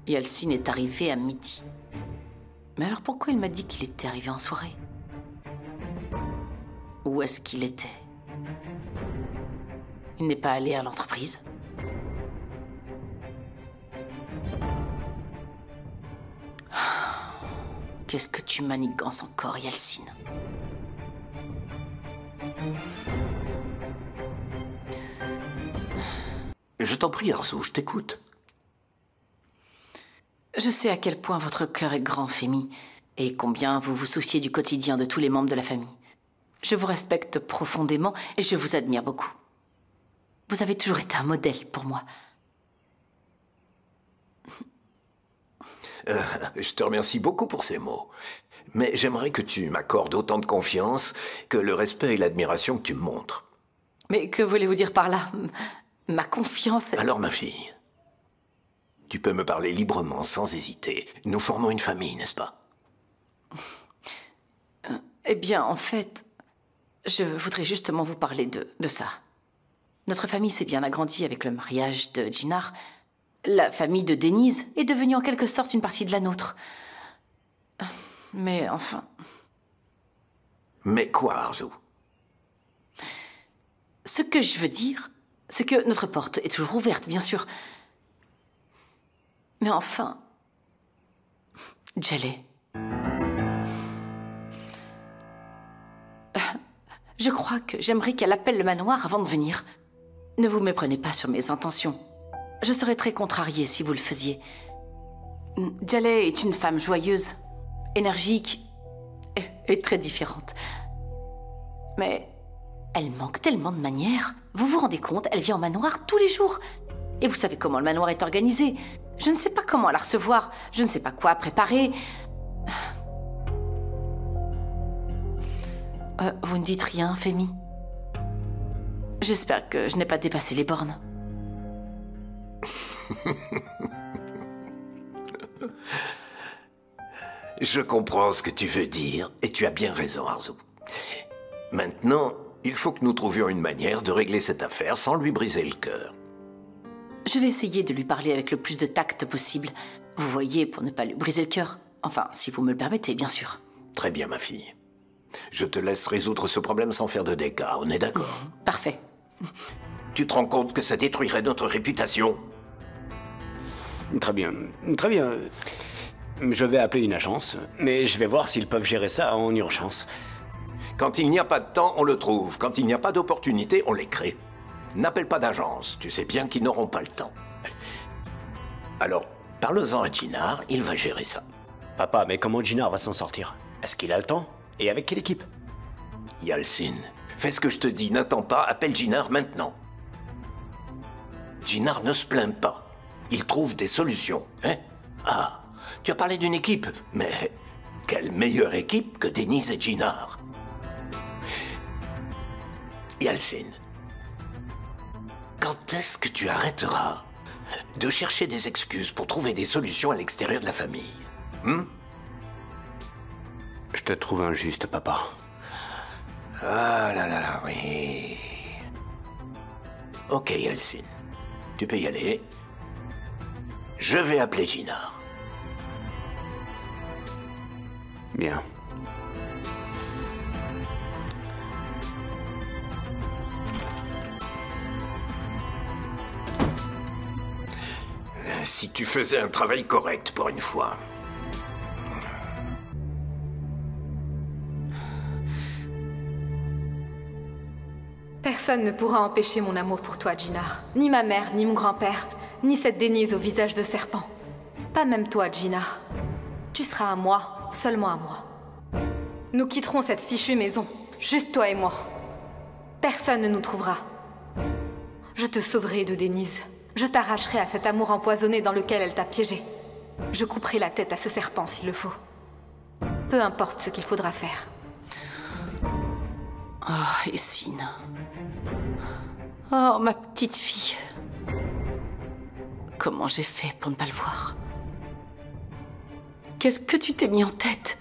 Yalcine est arrivé à midi. Mais alors pourquoi il m'a dit qu'il était arrivé en soirée? Où est-ce qu'il était? Il n'est pas allé à l'entreprise? Qu'est-ce que tu manigances encore, Yalcine? Je t'en prie, Arzu, je t'écoute. Je sais à quel point votre cœur est grand, Femi, et combien vous vous souciez du quotidien de tous les membres de la famille. Je vous respecte profondément et je vous admire beaucoup. Vous avez toujours été un modèle pour moi. Je te remercie beaucoup pour ces mots. Mais j'aimerais que tu m'accordes autant de confiance que le respect et l'admiration que tu me montres. Mais que voulez-vous dire par là? Ma confiance... Alors, ma fille, tu peux me parler librement, sans hésiter. Nous formons une famille, n'est-ce pas? Eh bien, en fait, je voudrais justement vous parler de ça. Notre famille s'est bien agrandie avec le mariage de Jinar. La famille de Denise est devenue en quelque sorte une partie de la nôtre. Mais enfin... Mais quoi, Arzu? Ce que je veux dire, c'est que notre porte est toujours ouverte, bien sûr. Mais enfin... Djellé... Je crois que j'aimerais qu'elle appelle le manoir avant de venir. Ne vous méprenez pas sur mes intentions. Je serais très contrariée si vous le faisiez. Djellé est une femme joyeuse, énergique et très différente. Mais elle manque tellement de manières. Vous vous rendez compte, elle vient au manoir tous les jours. Et vous savez comment le manoir est organisé. Je ne sais pas comment la recevoir. Je ne sais pas quoi préparer. Vous ne dites rien, Femi? J'espère que je n'ai pas dépassé les bornes. Je comprends ce que tu veux dire, et tu as bien raison, Arzu. Maintenant, il faut que nous trouvions une manière de régler cette affaire sans lui briser le cœur. Je vais essayer de lui parler avec le plus de tact possible. Vous voyez, pour ne pas lui briser le cœur. Enfin, si vous me le permettez, bien sûr. Très bien, ma fille. Je te laisse résoudre ce problème sans faire de dégâts, on est d'accord? Parfait. Tu te rends compte que ça détruirait notre réputation? Très bien, très bien. Je vais appeler une agence, mais je vais voir s'ils peuvent gérer ça en urgence. Quand il n'y a pas de temps, on le trouve. Quand il n'y a pas d'opportunité, on les crée. N'appelle pas d'agence, tu sais bien qu'ils n'auront pas le temps. Alors, parle-en à Jinar, il va gérer ça. Papa, mais comment Jinar va s'en sortir? Est-ce qu'il a le temps? Et avec quelle équipe? Yalcine, fais ce que je te dis, n'attends pas, appelle Jinar maintenant. Jinar ne se plaint pas. Il trouve des solutions, hein? Ah, tu as parlé d'une équipe, mais quelle meilleure équipe que Denise et Jinar? Yalcine, quand est-ce que tu arrêteras de chercher des excuses pour trouver des solutions à l'extérieur de la famille? Je te trouve injuste, papa. Ah là là là, oui. Ok, Yalcine. Tu peux y aller. Je vais appeler Jinar. Bien. Si tu faisais un travail correct pour une fois. Personne ne pourra empêcher mon amour pour toi, Jinar. Ni ma mère, ni mon grand-père, ni cette Denise au visage de serpent. Pas même toi, Jinar. Tu seras à moi, seulement à moi. Nous quitterons cette fichue maison, juste toi et moi. Personne ne nous trouvera. Je te sauverai de Denise. Je t'arracherai à cet amour empoisonné dans lequel elle t'a piégé. Je couperai la tête à ce serpent s'il le faut. Peu importe ce qu'il faudra faire. Oh, Essine. Oh, ma petite fille. Comment j'ai fait pour ne pas le voir? Qu'est-ce que tu t'es mis en tête?